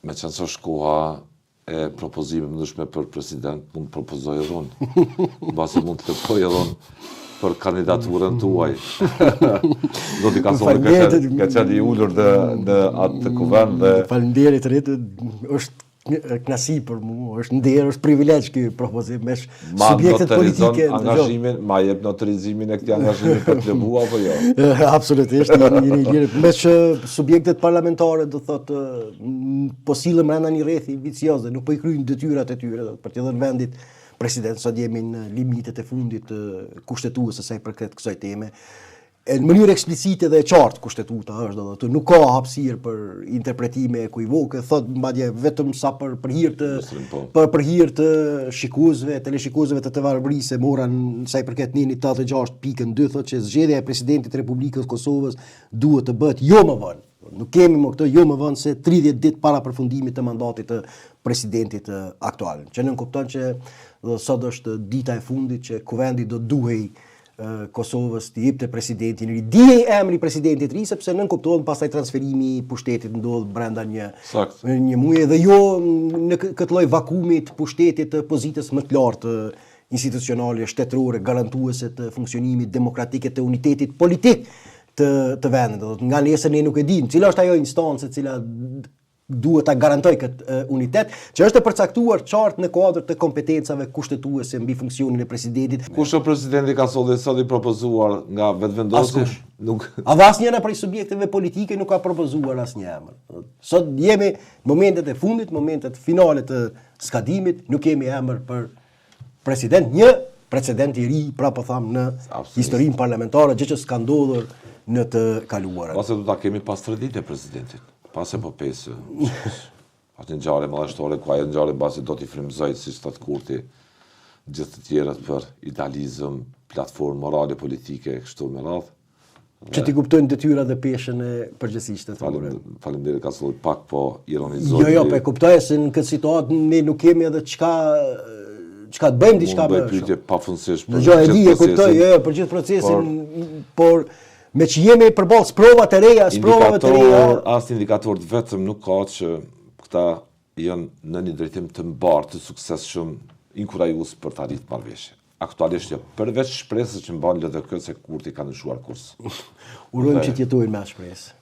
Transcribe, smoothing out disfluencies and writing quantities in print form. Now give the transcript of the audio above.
Me qenë që shkoha e propozime më ndryshme për president, mund të propozoj edhe unë. Basi mund të kërkoj edhe unë për kandidaturën tuaj. Do t'i ka thonë ka qenë i ullur në atë kuvend dhe... Faleminderit rritë, është knasi për mu, është nder, është privilegj ky propozim me subjektet politike. Ma jep notorizimin e këtij angazhimi për të lëbu apo jo? Absolutisht, jeni lirë. Me që subjektet parlamentare do thotë po sillen brenda një rrethi vicioz dhe nuk po i kryejnë detyrat e tyre për të dhënë vendit president, sot jemi në limitet e fundit kushtetuese sa i përket kësaj teme. Në mënyrë eksplicite dhe e qartë kushtetuta është, do të thotë, nuk ka hapësirë për interpretime ekuivoke, thot madje vetëm sa për hir të shikuesve, teleshikuesve të TV-së moran sa i përket 186.2 thotë që zgjedhja e presidentit të Republikës Kosovës duhet të bëhet jo më vonë. Nuk kemi më këtë jo më vonë se 30 ditë para përfundimit të mandatit të presidentit aktual. Që nën kupton që sot është dita e fundit që kuvendi do duhej Kosovës të jepte presidentin ri. Dije emri presidentit ri sepse nën kuptohet pastaj transferimi i pushtetit ndodh brenda një muaji dhe jo në këtë lloj vakumi të pushtetit të pozitës më të lartë institucionale shtetërore garantuese të funksionimit demokratik e të unitetit politik të vendit. Do të nga nesër ne nuk e dimë cila është ajo instancë e cila duhet ta garantoj këtë unitet, që është e përcaktuar qartë në kuadër të kompetencave kushtetuese mbi funksionin e presidentit. Kush o presidenti ka sot i propozuar nga vetëvendosja? Nuk. Edhe asnjëra prej subjekteve politike nuk ka propozuar asnjë emër. Sot jemi në momentet e fundit, momentet finale të skadimit, nuk kemi emër për president, një precedent i ri, pra po tham në historinë parlamentare, gjë që s'ka ndodhur në të kaluarën. Pasi do ta kemi pas 3 ditë presidentin. Pas e po pesë, atë ngjarje madhështore, ku ajo ngjarje basi do t'i frymëzoj si Stat Kurti gjithë të tjerët për idealizëm, platformë morale politike, kështu me radhë. Që ti kuptojnë detyrat dhe peshën e përgjithsisht të thurë. Faleminderit ka solli pak po ironizoj. Jo, po e kuptoj se në këtë situatë ne nuk kemi edhe çka të bëjmë diçka më. Bëj pyetje pafundësisht për gjithë procesin. Për gjithë procesin, por me që jemi përballë sprova të reja, sprovave të reja. As indikator vetëm nuk ka që këta janë në një drejtim të mbartë, të suksesshëm, inkurajues për të arritur marrëveshje. Aktualisht jo, përveç shpresës që mban LDK se Kurti ka ndryshuar kurs. Urojmë që të jetojnë me shpresë.